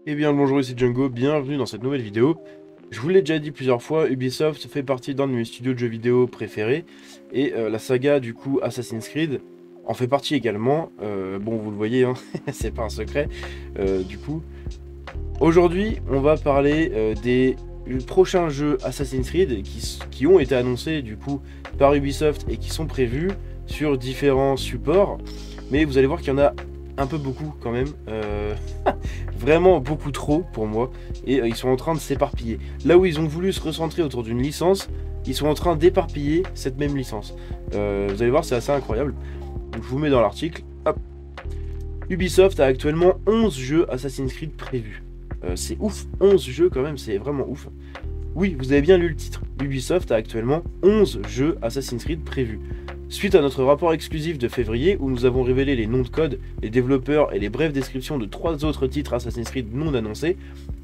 Eh bien le bonjour, ici Django, bienvenue dans cette nouvelle vidéo. Je vous l'ai déjà dit plusieurs fois, Ubisoft fait partie d'un de mes studios de jeux vidéo préférés, et la saga du coup Assassin's Creed en fait partie également. Bon, vous le voyez, hein, c'est pas un secret. Du coup, aujourd'hui on va parler des prochains jeux Assassin's Creed qui ont été annoncés du coup par Ubisoft et qui sont prévus sur différents supports. Mais vous allez voir qu'il y en a un peu beaucoup quand même. Vraiment beaucoup trop pour moi, et ils sont en train de s'éparpiller. Là où ils ont voulu se recentrer autour d'une licence, ils sont en train d'éparpiller cette même licence. Vous allez voir, c'est assez incroyable. Donc, je vous mets dans l'article. Hop. Ubisoft a actuellement 11 jeux Assassin's Creed prévus. C'est ouf, 11 jeux quand même, c'est vraiment ouf. Oui, vous avez bien lu le titre. Ubisoft a actuellement 11 jeux Assassin's Creed prévus. Suite à notre rapport exclusif de février où nous avons révélé les noms de code, les développeurs et les brèves descriptions de 3 autres titres Assassin's Creed non annoncés,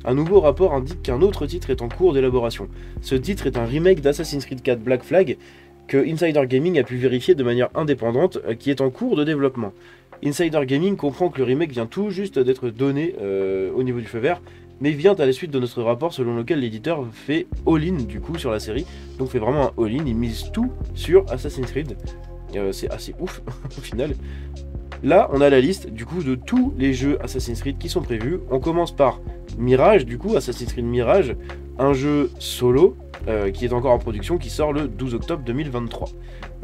un nouveau rapport indique qu'un autre titre est en cours d'élaboration. Ce titre est un remake d'Assassin's Creed 4 Black Flag que Insider Gaming a pu vérifier de manière indépendante, qui est en cours de développement. Insider Gaming comprend que le remake vient tout juste d'être donné au niveau du feu vert, mais vient à la suite de notre rapport selon lequel l'éditeur fait all-in du coup sur la série. Donc fait vraiment un all-in, il mise tout sur Assassin's Creed. C'est assez ouf au final. Là on a la liste du coup de tous les jeux Assassin's Creed qui sont prévus. On commence par Mirage, du coup Assassin's Creed Mirage, un jeu solo qui est encore en production, qui sort le 12 octobre 2023.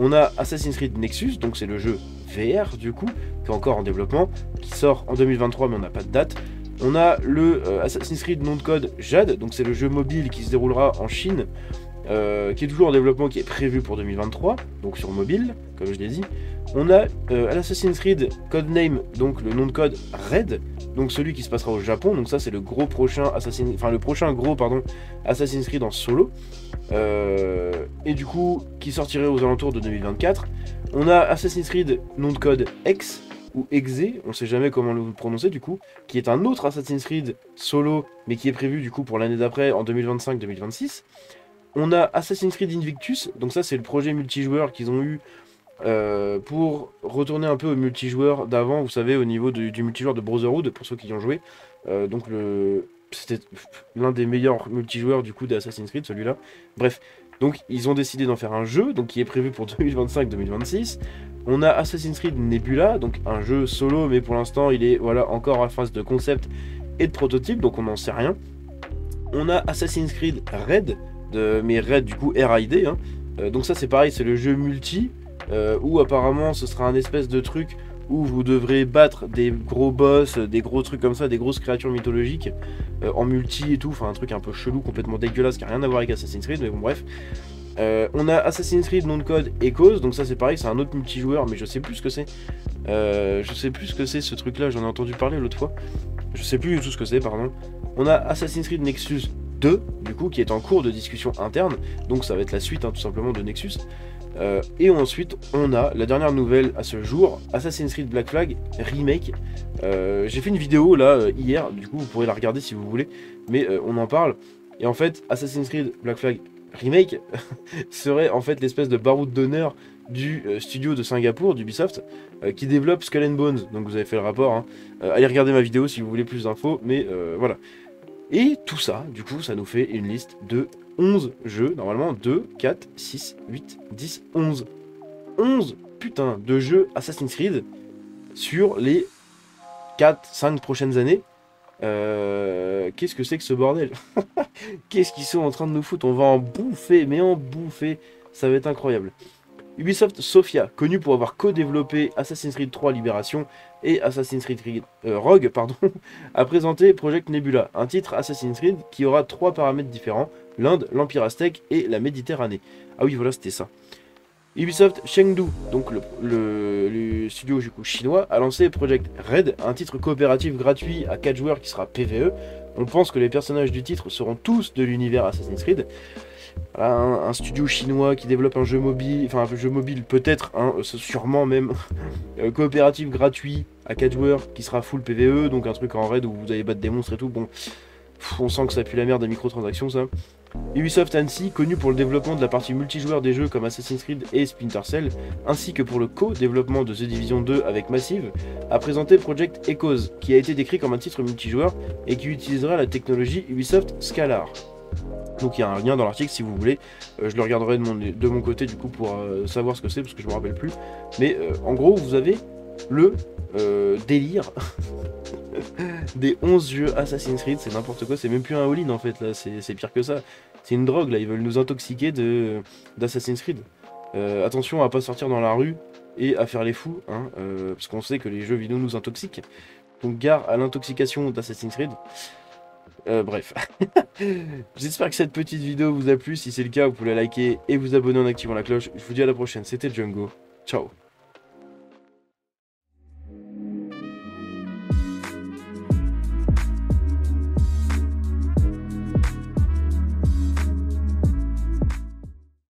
On a Assassin's Creed Nexus, donc c'est le jeu VR du coup, qui est encore en développement, qui sort en 2023 mais on n'a pas de date. On a le Assassin's Creed nom de code Jade, donc c'est le jeu mobile qui se déroulera en Chine, qui est toujours en développement, qui est prévu pour 2023, donc sur mobile, comme je l'ai dit. On a l'Assassin's Creed Codename, donc le nom de code Red, donc celui qui se passera au Japon, donc ça c'est le prochain gros Assassin's Creed en solo, et du coup qui sortirait aux alentours de 2024. On a Assassin's Creed nom de code X, ou Exe, on sait jamais comment le prononcer du coup, qui est un autre Assassin's Creed solo, mais qui est prévu du coup pour l'année d'après, en 2025-2026. On a Assassin's Creed Invictus, donc ça c'est le projet multijoueur qu'ils ont eu pour retourner un peu au multijoueur d'avant, vous savez, au niveau du multijoueur de Brotherhood, pour ceux qui y ont joué. Donc c'était l'un des meilleurs multijoueurs du coup d'Assassin's Creed, celui-là. Bref, donc ils ont décidé d'en faire un jeu, donc qui est prévu pour 2025-2026. On a Assassin's Creed Nebula, donc un jeu solo, mais pour l'instant il est encore en phase de concept et de prototype, donc on n'en sait rien. On a Assassin's Creed Red, mais Red du coup RID, hein. Donc ça c'est pareil, c'est le jeu multi, où apparemment ce sera un espèce de truc où vous devrez battre des gros boss, des gros trucs comme ça, des grosses créatures mythologiques, en multi et tout, enfin un truc un peu chelou, complètement dégueulasse, qui n'a rien à voir avec Assassin's Creed, mais bon bref. On a Assassin's Creed nom de code Echoes, donc ça c'est pareil, c'est un autre multijoueur, mais je sais plus ce que c'est. Je sais plus ce que c'est ce truc là, j'en ai entendu parler l'autre fois. Je sais plus du tout ce que c'est, pardon. On a Assassin's Creed Nexus 2, du coup, qui est en cours de discussion interne, donc ça va être la suite tout simplement de Nexus. Et ensuite on a la dernière nouvelle à ce jour, Assassin's Creed Black Flag Remake. J'ai fait une vidéo là hier, du coup vous pourrez la regarder si vous voulez, mais on en parle. Et en fait Assassin's Creed Black Flag Remake serait en fait l'espèce de baroud d'honneur du studio de Singapour, d'Ubisoft, qui développe Skull and Bones. Donc vous avez fait le rapport, hein. Allez regarder ma vidéo si vous voulez plus d'infos, mais voilà. Et tout ça, du coup, ça nous fait une liste de 11 jeux, normalement 2, 4, 6, 8, 10, 11. 11 putain de jeux Assassin's Creed sur les 4-5 prochaines années. Qu'est-ce que c'est que ce bordel? Qu'est-ce qu'ils sont en train de nous foutre? On va en bouffer, mais en bouffer. Ça va être incroyable. Ubisoft Sofia, connu pour avoir co-développé Assassin's Creed 3 Libération et Assassin's Creed Rogue, pardon, a présenté Project Nebula, un titre Assassin's Creed qui aura 3 paramètres différents, l'Inde, l'Empire Aztèque et la Méditerranée. Ah oui, voilà, c'était ça. Ubisoft Chengdu, donc le studio du coup, chinois, a lancé Project Red, un titre coopératif gratuit à 4 joueurs qui sera PvE. On pense que les personnages du titre seront tous de l'univers Assassin's Creed. Voilà, un studio chinois qui développe un jeu mobile, enfin un jeu mobile peut-être, hein, sûrement même, coopératif gratuit à 4 joueurs qui sera full PvE, donc un truc en raid où vous allez battre des monstres et tout. Bon, on sent que ça pue la merde des microtransactions ça. Ubisoft Annecy, connu pour le développement de la partie multijoueur des jeux comme Assassin's Creed et Splinter Cell, ainsi que pour le co-développement de The Division 2 avec Massive, a présenté Project Echoes, qui a été décrit comme un titre multijoueur et qui utilisera la technologie Ubisoft Scalar. Donc il y a un lien dans l'article si vous voulez, je le regarderai de mon côté du coup pour savoir ce que c'est parce que je me rappelle plus. Mais en gros vous avez le délire des 11 jeux Assassin's Creed, c'est n'importe quoi, c'est même plus un all-in en fait là, c'est pire que ça. C'est une drogue là, ils veulent nous intoxiquer d'Assassin's Creed. Attention à pas sortir dans la rue et à faire les fous, hein, parce qu'on sait que les jeux vidéo nous intoxiquent. Donc gare à l'intoxication d'Assassin's Creed. Bref. J'espère que cette petite vidéo vous a plu. Si c'est le cas, vous pouvez la liker et vous abonner en activant la cloche. Je vous dis à la prochaine. C'était Django. Ciao.